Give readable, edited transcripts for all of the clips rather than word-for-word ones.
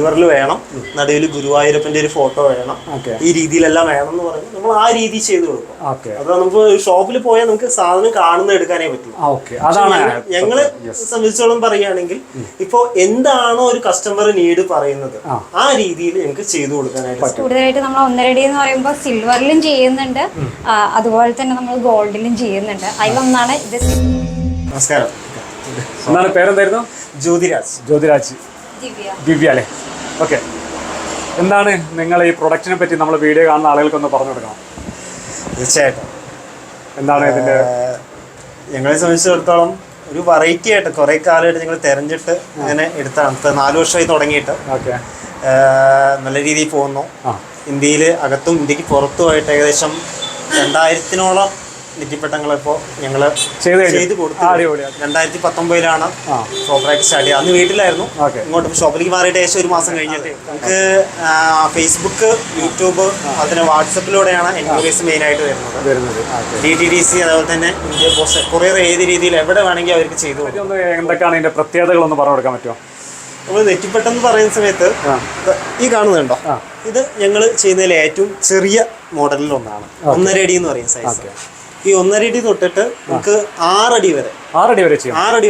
സിൽവറിൽ വേണം, നടുവിൽ ഗുരുവായൂരപ്പന്റെ ഒരു ഫോട്ടോ വേണം, ഈ രീതിയിലെല്ലാം വേണം എന്ന് പറഞ്ഞ് നമ്മൾ ആ രീതി ചെയ്ത് കൊടുക്കും. അത് നമുക്ക് ഷോപ്പിൽ പോയാൽ നമുക്ക് സാധനം കാണുന്ന എടുക്കാനേ പറ്റും. ഞങ്ങളെ സംബന്ധിച്ചോളം പറയുകയാണെങ്കിൽ ഇപ്പൊ എന്താണോ ഒരു കസ്റ്റമർ നീഡ് പറയുന്നത് ആ രീതിയിൽ ഞങ്ങൾക്ക് ചെയ്തു കൊടുക്കാനായിട്ട്. കൂടുതലായിട്ട് നമ്മൾ 1.5 അടി എന്ന് പറയുമ്പോൾ സിൽവറിലും ചെയ്യുന്നുണ്ട്, അതുപോലെ തന്നെ നമ്മൾ ഗോൾഡിലും ചെയ്യുന്നുണ്ട്. അതിലൊന്നാണ് ഇത്. നമസ്കാരം. എന്താണ് പേരെന്തായിരുന്നു? ജ്യോതിരാജ്. ദിവ്യ അല്ലേ? ഓക്കെ. എന്താണ് നിങ്ങൾ ഈ പ്രൊഡക്റ്റിനെ പറ്റി നമ്മൾ വീഡിയോ കാണുന്ന ആളുകൾക്കൊന്ന് പറഞ്ഞു കൊടുക്കണം. തീർച്ചയായിട്ടും. എന്താണ് ഇതിന്റെ? ഞങ്ങളെ സംബന്ധിച്ചിടത്തോളം ഒരു വെറൈറ്റി ആയിട്ട് കുറെ കാലമായിട്ട് ഞങ്ങൾ തെരഞ്ഞിട്ട് അങ്ങനെ എടുത്താണ്. 4 വർഷമായി തുടങ്ങിയിട്ട് നല്ല രീതിയിൽ പോകുന്നു. ഇന്ത്യയിൽ അകത്തും ഇന്ത്യക്ക് പുറത്തുമായിട്ട് ഏകദേശം 2000-ഓളം നെറ്റിപ്പട്ടങ്ങളിപ്പോൾ ഞങ്ങൾ ചെയ്ത് കൊടുത്തു. 2019 ഷോപ്പിലേക്ക് സ്റ്റാർട്ട് ചെയ്യുക. അന്ന് വീട്ടിലായിരുന്നു. ഇങ്ങോട്ട് ഷോപ്പിലേക്ക് മാറിയിട്ട് ഏകദേശം 1 മാസം കഴിഞ്ഞിട്ട് നമുക്ക് ഫേസ്ബുക്ക്, യൂട്യൂബ്, അതിന് വാട്സപ്പിലൂടെയാണ് എൻക്വയറീസ് മെയിനായിട്ട് വരുന്നത്. DTDC, അതുപോലെ തന്നെ ഇന്ത്യ പോസ്റ്റ്, കൊറിയർ, ഏത് രീതിയിൽ എവിടെ വേണമെങ്കിൽ അവർക്ക് ചെയ്തു കൊടുക്കും. എന്തൊക്കെയാണ് ഇതിന്റെ പ്രത്യേകതകളൊന്ന് പറഞ്ഞു കൊടുക്കാൻ പറ്റുമോ? നമ്മൾ നെറ്റിപ്പട്ടം എന്ന് പറയുന്ന സമയത്ത് ഈ കാണുന്നുണ്ടോ, ഇത് ഞങ്ങൾ ചെയ്യുന്നതിൽ ഏറ്റവും ചെറിയ മോഡലിൽ ഒന്നാണ്. 1.5 അടി എന്ന് പറയുന്ന സൈസ്. ഈ 1.5 അടി തൊട്ടിട്ട് നമുക്ക് 6 അടി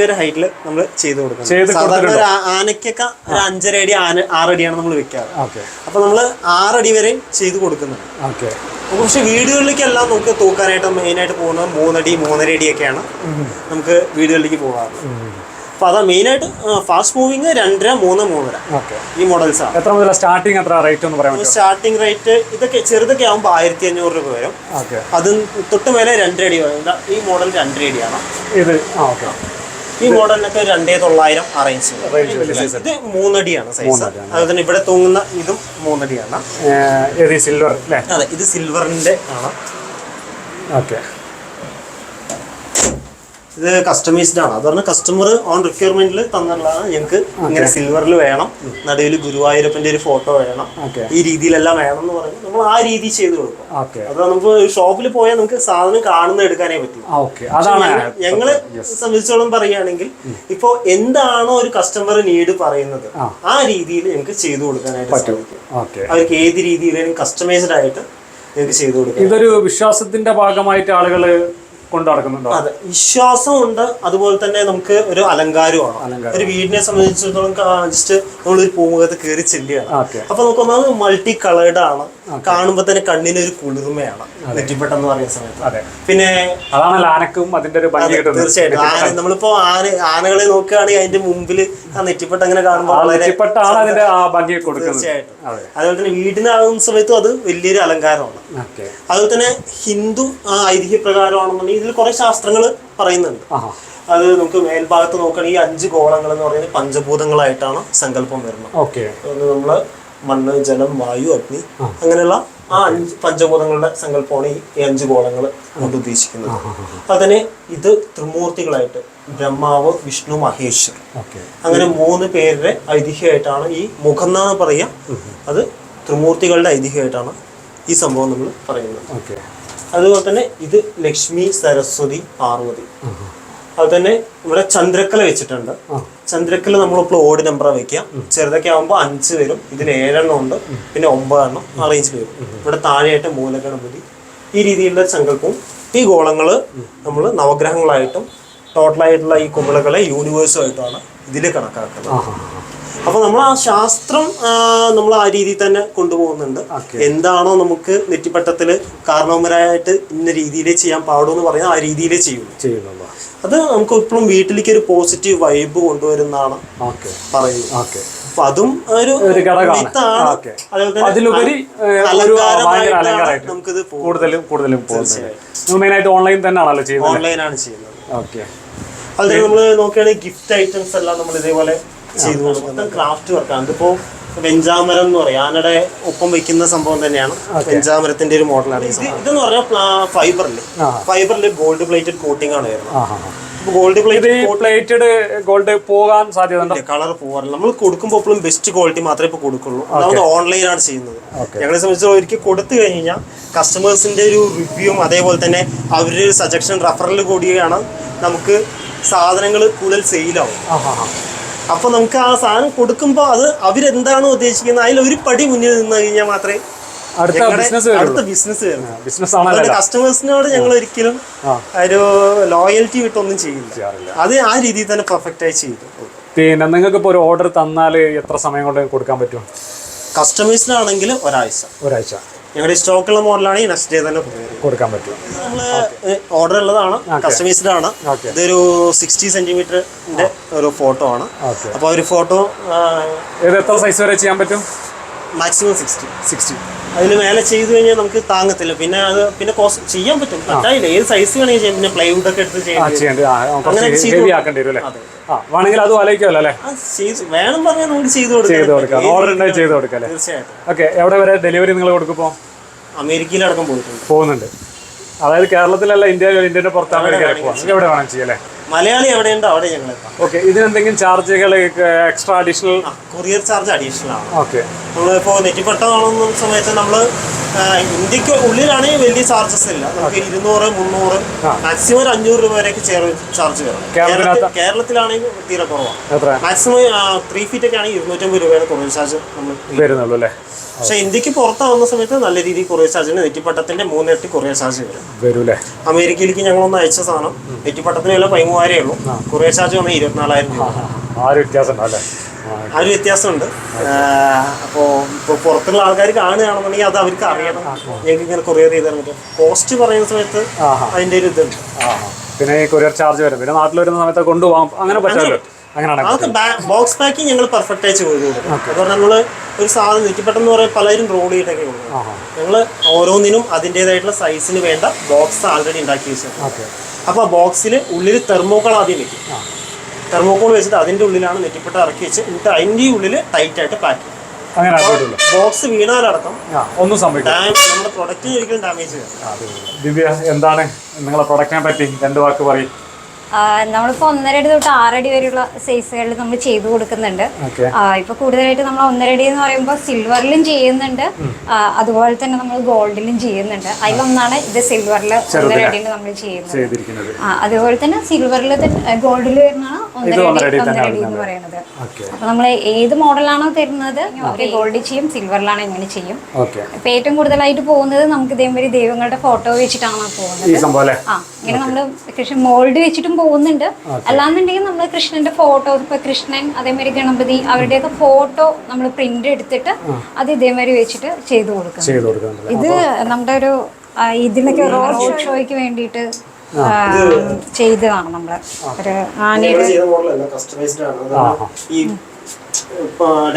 വരെ ഹൈറ്റിൽ നമ്മൾ ചെയ്ത് കൊടുക്കും. സാധാരണ ഒരു ആനയ്ക്കൊക്കെ 5.5 അടി 6 അടിയാണ് നമ്മൾ വെക്കാറ്. അപ്പൊ നമ്മൾ 6 അടി വരെ ചെയ്ത് കൊടുക്കുന്നുണ്ട്. പക്ഷെ വീടുകളിലേക്കെല്ലാം നമുക്ക് തൂക്കാനായിട്ട് മെയിനായിട്ട് പോകുന്നത് 3 അടി 3.5 അടിയൊക്കെയാണ് നമുക്ക് വീടുകളിലേക്ക് പോകാറ്. അപ്പൊ അതാ മെയിനായിട്ട് ഫാസ്റ്റ് മൂവിങ് 2.5, 3, 3.5 ഈ മോഡൽസ് ആണ്. എത്ര മുതൽ സ്റ്റാർട്ടിംഗ് റേറ്റ് ഒന്ന് പറയാം? സ്റ്റാർട്ടിംഗ് റേറ്റ് ഇതൊക്കെ ചെറുതൊക്കെ ആകുമ്പോൾ 1500 രൂപ വരും. അത് തൊട്ട് മേലെ 2.5 അടി വരും. ഈ മോഡൽ 2.5 അടിയാണ്. ഈ മോഡലിനൊക്കെ 2900 അറേഞ്ച്. ഇത് 3 അടിയാണ് സൈസ്. അതുപോലെ തന്നെ ഇവിടെ തൂങ്ങുന്ന ഇതും 3 അടിയാണ്. സിൽവർ അല്ലേ? അതെ, ഇത് സിൽവറിന്റെ ആണ്. ഇത് കസ്റ്റമൈസ്ഡ് ആണ്. അത് പറഞ്ഞാൽ കസ്റ്റമർ ഓൺ റിക്വയർമെന്റിൽ തന്നുള്ളതാണ്. ഞങ്ങൾക്ക് ഇങ്ങനെ സിൽവറിൽ വേണം, നടുവിൽ ഗുരുവായൂരപ്പന്റെ ഒരു ഫോട്ടോ വേണം, ഈ രീതിയിലെല്ലാം വേണം എന്ന് പറഞ്ഞ് നമ്മൾ ആ രീതി ചെയ്ത് കൊടുക്കും. അത് നമുക്ക് ഷോപ്പിൽ പോയാൽ നമുക്ക് സാധനം കാണുന്ന എടുക്കാനേ പറ്റും. ഞങ്ങളെ സംബന്ധിച്ചോളം പറയുകയാണെങ്കിൽ ഇപ്പൊ എന്താണോ ഒരു കസ്റ്റമർ നീഡ് പറയുന്നത് ആ രീതിയിൽ ഞങ്ങൾക്ക് ചെയ്തു കൊടുക്കാനായിട്ട് സാധിക്കും. അവർക്ക് ഏത് രീതിയിലും കസ്റ്റമൈസ്ഡ് ആയിട്ട് ഞങ്ങൾക്ക് ചെയ്തു കൊടുക്കാം. ഇതൊരു വിശ്വാസത്തിന്റെ ഭാഗമായിട്ട് ആളുകള് കൊണ്ടുനടക്കുന്നുണ്ടോ? അതെ, വിശ്വാസമുണ്ട്. അതുപോലെ തന്നെ നമുക്ക് ഒരു അലങ്കാരമാണ്. ഒരു വീടിനെ സംബന്ധിച്ചിടത്തോളം ജസ്റ്റ് നമ്മളൊരു പൂമുഖത്ത് കയറി ചെല്ലുകയാണ്. അപ്പൊ നമുക്ക് ഒന്നാമത് മൾട്ടി കളേർഡ് ആണ്. കാണുമ്പോ തന്നെ കണ്ണിനൊരു കുളിർമയാണ് നെറ്റിപ്പട്ടം എന്ന് പറയുന്ന സമയത്ത്. പിന്നെ ആനക്കും അതിന്റെ ഒരു ഭംഗി. തീർച്ചയായിട്ടും നമ്മളിപ്പോ ആനകളെ നോക്കുകയാണെങ്കിൽ അതിന്റെ മുമ്പിൽ ആ നെറ്റിപ്പട്ടം അങ്ങനെ കാണുമ്പോൾ തീർച്ചയായിട്ടും. അതുപോലെ തന്നെ വീടിനാകുന്ന സമയത്തും അത് വലിയൊരു അലങ്കാരമാണ്. അതുപോലെ തന്നെ ഹിന്ദു ഐതിഹ്യപ്രകാരമാണെന്നുണ്ടെങ്കിൽ ഇതിൽ കുറെ ശാസ്ത്രങ്ങൾ പറയുന്നുണ്ട്. അത് നമുക്ക് മേൽഭാഗത്ത് നോക്കുകയാണെങ്കിൽ 5 ഗോളങ്ങൾ എന്ന് പറയുന്നത് പഞ്ചഭൂതങ്ങളായിട്ടാണ് സങ്കല്പം വരുന്നത്. നമ്മള് മണ്ണ്, ജലം, വായു, അഗ്നി, അങ്ങനെയുള്ള ആ 5 പഞ്ചഭൂതങ്ങളുടെ സങ്കല്പമാണ് ഈ 5 ഗോളങ്ങൾ കൊണ്ട് ഉദ്ദേശിക്കുന്നത്. അതിനെ ഇത് ത്രിമൂർത്തികളായിട്ട് ബ്രഹ്മാവ്, വിഷ്ണു, മഹേശ്വർ, അങ്ങനെ 3 പേരുടെ ഐതിഹ്യമായിട്ടാണ് ഈ മുഖം എന്നാണ് പറയുക. അത് ത്രിമൂർത്തികളുടെ ഐതിഹ്യമായിട്ടാണ് ഈ സംഭവം നമ്മൾ പറയുന്നത്. അതുപോലെ തന്നെ ഇത് ലക്ഷ്മി, സരസ്വതി, പാർവതി. അതുപോലെ തന്നെ ഇവിടെ ചന്ദ്രക്കല വെച്ചിട്ടുണ്ട്. ചന്ദ്രക്കല നമ്മളിപ്പോൾ ഓഡ് നമ്പർ വെക്കുക. ചെറുതൊക്കെ ആകുമ്പോൾ 5 വരും. ഇതിൽ 7 എണ്ണം ഉണ്ട്, പിന്നെ 9 എണ്ണം അറേഞ്ച് വരും. ഇവിടെ താഴെയായിട്ട് മൂലഗണപതി, ഈ രീതിയിലുള്ള സങ്കല്പവും. ഈ ഗോളങ്ങൾ നമ്മൾ നവഗ്രഹങ്ങളായിട്ടും ടോട്ടലായിട്ടുള്ള ഈ കുമിളകളെ യൂണിവേഴ്സുമായിട്ടാണ് ഇതിൽ കണക്കാക്കുന്നത്. അപ്പൊ നമ്മൾ ആ ശാസ്ത്രം നമ്മൾ ആ രീതിയിൽ തന്നെ കൊണ്ടുപോകുന്നുണ്ട്. എന്താണോ നമുക്ക് നെറ്റിപ്പട്ടത്തില് കാരണവന്മാരായിട്ട് ഇന്ന രീതിയിലേ ചെയ്യാൻ പാടുമെന്ന് പറയുന്നത് ആ രീതിയിലേ ചെയ്യുന്നു. അത് നമുക്ക് ഇപ്പോഴും വീട്ടിലേക്ക് ഒരു പോസിറ്റീവ് വൈബ് കൊണ്ടുവരുന്നതാണ് പറയുന്നത്. അപ്പൊ അതും ഒരു മിത്താണ്. അതിലുപരി അലങ്കാരമായിട്ടാണ് നമുക്കിത് കൂടുതലും മെയിനായിട്ട് ഓൺലൈൻ തന്നെയാണല്ലോ ചെയ്യുന്നത്. ഓൺലൈനാണ് ചെയ്യുന്നത്. അതുപോലെ നമ്മൾ നോക്കുകയാണെങ്കിൽ ഗിഫ്റ്റ് ഐറ്റംസ് എല്ലാം നമ്മൾ ഇതേപോലെ ചെയ്തു കൊടുക്കുന്നത് ക്രാഫ്റ്റ് വർക്കാണ്. ഇതിപ്പോ വെഞ്ചാമരം എന്ന് പറയും, ആനയുടെ ഒപ്പം വെക്കുന്ന സംഭവം തന്നെയാണ്. വെഞ്ചാമരത്തിന്റെ ഒരു മോഡലാണ്. ഇതെന്ന് പറഞ്ഞാൽ ഫൈബറിൽ ഗോൾഡ് പ്ലേറ്റഡ് കോട്ടിംഗ് ആണ് വരുന്നത്. ഗോൾഡ് ഗോൾഡ് പോകാൻ സാധ്യത, കളർ പോകാറില്ല. നമ്മൾ കൊടുക്കുമ്പോൾ എപ്പോഴും ബെസ്റ്റ് ക്വാളിറ്റി മാത്രമേ ഇപ്പോൾ കൊടുക്കുള്ളൂ. നമ്മൾ ഓൺലൈനാണ് ചെയ്യുന്നത്. ഞങ്ങളെ സംബന്ധിച്ച് ഒരിക്കൽ കൊടുത്തു കഴിഞ്ഞാൽ കസ്റ്റമേഴ്സിന്റെ ഒരു റിവ്യൂവും അതേപോലെ തന്നെ അവരുടെ ഒരു സജഷൻ റെഫറൽ കൂടിയാണ് നമുക്ക് സാധനങ്ങൾ കൂടുതൽ സെയിലാവും. അപ്പോൾ നമുക്ക് ആ സാധനം കൊടുക്കുമ്പോൾ അത് അവരെന്താണോ ഉദ്ദേശിക്കുന്നത് അതിൽ ഒരു പടി മുന്നിൽ നിന്ന് കഴിഞ്ഞാൽ മാത്രമേ അടുത്ത ബിസിനസ് വരുന്നത്. കസ്റ്റമേഴ്സിനോട് ഞങ്ങൾ ഒരിക്കലും ഒരു ലോയൽറ്റി വിട്ടൊന്നും ചെയ്യില്ല. അത് ആ രീതിയിൽ തന്നെ പെർഫെക്റ്റ് ആയി ചെയ്തു. പിന്നെ നിങ്ങൾക്ക് ഇപ്പോൾ ഒരു ഓർഡർ തന്നാൽ എത്ര സമയം കൊണ്ട് കൊടുക്കാൻ പറ്റും? കസ്റ്റമേഴ്സിനാണെങ്കിൽ ഒരാഴ്ച. ഞങ്ങളുടെ സ്റ്റോക്കുള്ള മോഡലാണെങ്കിൽ നെക്സ്റ്റ് ഡേ തന്നെ കൊടുക്കാൻ പറ്റും. നമ്മൾ ഓർഡർ ഉള്ളതാണ്, കസ്റ്റമൈസ്ഡ് ആണ്. ഇതൊരു 60 സെന്റിമീറ്ററിന്റെ ഒരു ഫോട്ടോ ആണ്. അപ്പോൾ ഒരു ഫോട്ടോ എത്ര സൈസ് വരെ ചെയ്യാൻ പറ്റും? മാക്സിമം 60. അതിന് മേലെ ചെയ്തു കഴിഞ്ഞാൽ നമുക്ക് താങ്ങത്തില്ല. പിന്നെ കോസ്റ്റ് ചെയ്യാൻ പറ്റും, പറ്റായില്ല. ഏത് സൈസ് വേണമെങ്കിൽ ചെയ്യാം. പിന്നെ പ്ലൈവുഡ് ഒക്കെ എടുത്ത് വേണമെങ്കിൽ അതും ആലോചിക്കാമല്ലോ അല്ലേ? വേണം പറഞ്ഞാൽ നമുക്ക് ചെയ്തു കൊടുക്കാം. ഓക്കെ, എവിടെ വരെ ഡെലിവറി നിങ്ങൾ കൊടുക്കുമ്പോൾ? അമേരിക്കയിലടക്കം പോകുന്നുണ്ട്. അതായത് കേരളത്തിലല്ല, ഇന്ത്യയുടെ പുറത്ത് അമേരിക്ക എവിടെ വേണം ചെയ്യല്ലേ? മലയാളി എവിടെയുണ്ടോ അവിടെ ഞങ്ങൾ. ഓക്കെ, ഇതിനെന്തെങ്കിലും ചാർജുകൾ extra additional? Courier charge additional ആണ്. ഓക്കെ, നമ്മളിപ്പോൾ നെറ്റിപ്പട്ടം കാണുന്ന സമയത്ത് നമ്മൾ ഇന്ത്യക്ക് ഉള്ളിലാണെങ്കിൽ വലിയ ചാർജസ് ഇല്ല. നമുക്ക് 200, 300, മാക്സിമം 500 രൂപ വരെയൊക്കെ ചാർജ് വരും. കേരളത്തിലാണെങ്കിൽ തീരെ കുറവാണ്. മാക്സിമം 3 feet ഒക്കെ ആണെങ്കിൽ 250 രൂപയാണ് കൊറിയർ ചാർജ് നമ്മൾ വരുന്നുള്ളൂ അല്ലേ? പക്ഷെ ഇന്ത്യക്ക് പുറത്താവുന്ന സമയത്ത് നല്ല രീതിയിൽ കൊറിയർ ചാർജിന് നെറ്റിപ്പട്ടത്തിന്റെ 3 ഇരട്ടി കൊറിയർ ചാർജ് വരും. അമേരിക്കയിലേക്ക് ഞങ്ങളൊന്ന് അയച്ച സാധനം നെറ്റിപ്പട്ടത്തിന് വില 13,000 ഉള്ളൂ. കൊറിയർ ചാർജ് വന്നാൽ 24,000 രൂപ. ആ ഒരു വ്യത്യാസമുണ്ട്. അപ്പോൾ ഇപ്പോൾ പുറത്തുള്ള ആൾക്കാർ കാണുകയാണെന്നുണ്ടെങ്കിൽ അത് അവർക്ക് അറിയണം. ഞങ്ങൾക്ക് ഇങ്ങനെ കൊറിയർ ചെയ്ത് തരാൻ പറ്റും. കോസ്റ്റ് പറയുന്ന സമയത്ത് അതിൻ്റെ ഒരു ഇതുണ്ട്. പിന്നെ ഈ കൊറിയർ ചാർജ് വരും. പിന്നെ നാട്ടിൽ വരുന്ന സമയത്ത് കൊണ്ടുപോകാം, അങ്ങനെ പറ്റുമല്ലോ. അതൊക്കെ ബോക്സ് പാക്കിങ് ഞങ്ങൾ പെർഫെക്റ്റ് ആയി ചെയ്ത് കൊടുക്കും. അതുകൊണ്ട് നമ്മൾ ഒരു സാധനം നെറ്റിപ്പട്ടം എന്ന് പറയുമ്പോൾ പലരും റോൾ ചെയ്തിട്ടൊക്കെ കൊടുക്കും. ഞങ്ങൾ ഓരോന്നിനും അതിൻ്റെതായിട്ടുള്ള സൈസിന് വേണ്ട ബോക്സ് ആൾറെഡി ഉണ്ടാക്കി വെച്ചിട്ടുണ്ട്. അപ്പോൾ ആ ബോക്സിൽ ഉള്ളിൽ തെർമോക്കോൾ ആദ്യം വെക്കും. തെർമോക്കോൾ വെച്ചിട്ട് അതിൻ്റെ ഉള്ളിലാണ് നെറ്റിപ്പട്ട ഇറക്കി വെച്ച് എന്നിട്ട് അതിൻ്റെ ഉള്ളിൽ ടൈറ്റ് ആയിട്ട് പാക്ക് ചെയ്യും. ബോക്സ് വീണാലടക്കം ഒന്നും സംഭവിക്കും. നമ്മുടെ പ്രൊഡക്റ്റിന് ഒരിക്കലും ഡാമേജ് ചെയ്യും. ദിവ്യ, എന്താണ് നിങ്ങളെ പ്രൊഡക്റ്റിനെ പറ്റി 2 വാക്ക് പറയും? നമ്മളിപ്പോൾ 1.5 അടി തൊട്ട് 6 അടി വരെയുള്ള സൈസുകളിൽ നമ്മൾ ചെയ്തു കൊടുക്കുന്നുണ്ട്. ഇപ്പൊ കൂടുതലായിട്ട് നമ്മൾ 1.5 അടി എന്ന് പറയുമ്പോൾ സിൽവറിലും ചെയ്യുന്നുണ്ട്, അതുപോലെ തന്നെ നമ്മൾ ഗോൾഡിലും ചെയ്യുന്നുണ്ട്. അതിലൊന്നാണ് ഇത് സിൽവറിൽ 1.5 അടിയിൽ നമ്മൾ ചെയ്യുന്നത്. അതുപോലെ തന്നെ സിൽവറിൽ ഗോൾഡിൽ വരുന്നതാണ് 1.5 അടി എന്ന് പറയുന്നത്. അപ്പൊ നമ്മൾ ഏത് മോഡലാണോ തരുന്നത് ഗോൾഡിൽ ചെയ്യും, സിൽവറിലാണ് ഇങ്ങനെ ചെയ്യും. ഇപ്പൊ ഏറ്റവും കൂടുതലായിട്ട് പോകുന്നത് നമുക്ക് ഇതേമാതിരി ദൈവങ്ങളുടെ ഫോട്ടോ വെച്ചിട്ടാണ് പോകുന്നത്. ഇങ്ങനെ നമ്മൾ കൃഷ്ണൻ മോൾഡ് വെച്ചിട്ടും പോകുന്നുണ്ട്. അല്ലാന്നുണ്ടെങ്കിൽ നമ്മൾ കൃഷ്ണന്റെ ഫോട്ടോ, ഇപ്പൊ കൃഷ്ണൻ അതേമാതിരി ഗണപതി അവരുടെയൊക്കെ ഫോട്ടോ നമ്മൾ പ്രിന്റ് എടുത്തിട്ട് അത് ഇതേമാതിരി വെച്ചിട്ട് ചെയ്തു കൊടുക്കും. ഇത് നമ്മുടെ ഒരു ഇതിലൊക്കെ റോഡ് ഷോയ്ക്ക് വേണ്ടിയിട്ട് ചെയ്തതാണ്. നമ്മള് ഒരു ആനയുടെ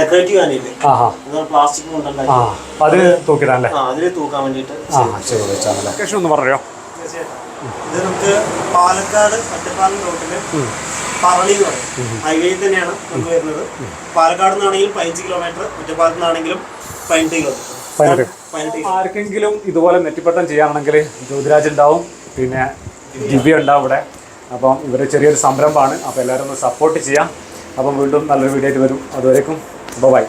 ഡെക്കറേറ്റീവ് ആനയില്ലേ, പ്ലാസ്റ്റിക് കൊണ്ടുണ്ടാക്കി അതിൽ തൂക്കിടാനല്ലേ? അതിൽ തൂക്കാൻ വേണ്ടിയിട്ട്. ഇത് നമുക്ക് പാലക്കാട് ഒറ്റപ്പാലം റോട്ടില് പറളി എന്ന് പറയും, ഹൈവേ തന്നെയാണ് നമുക്ക് വരുന്നത്. പാലക്കാട് നിന്നാണെങ്കിലും 15 കിലോമീറ്റർ, ഒറ്റപ്പാലത്ത് നിന്നാണെങ്കിലും 18 കിലോമീറ്റർ. ആർക്കെങ്കിലും ഇതുപോലെ നെറ്റിപ്പട്ടം ചെയ്യാനാണെങ്കിൽ ജ്യോതിരാജ് ഉണ്ടാവും, പിന്നെ ദിവ്യ ഉണ്ടാവും ഇവിടെ. അപ്പം ഇവർ ചെറിയൊരു സംരംഭമാണ്. അപ്പോൾ എല്ലാവരും ഒന്ന് സപ്പോർട്ട് ചെയ്യാം. അപ്പം വീണ്ടും നല്ലൊരു വീഡിയോ ആയിട്ട് വരും. അതുവരേക്കും ബൈ.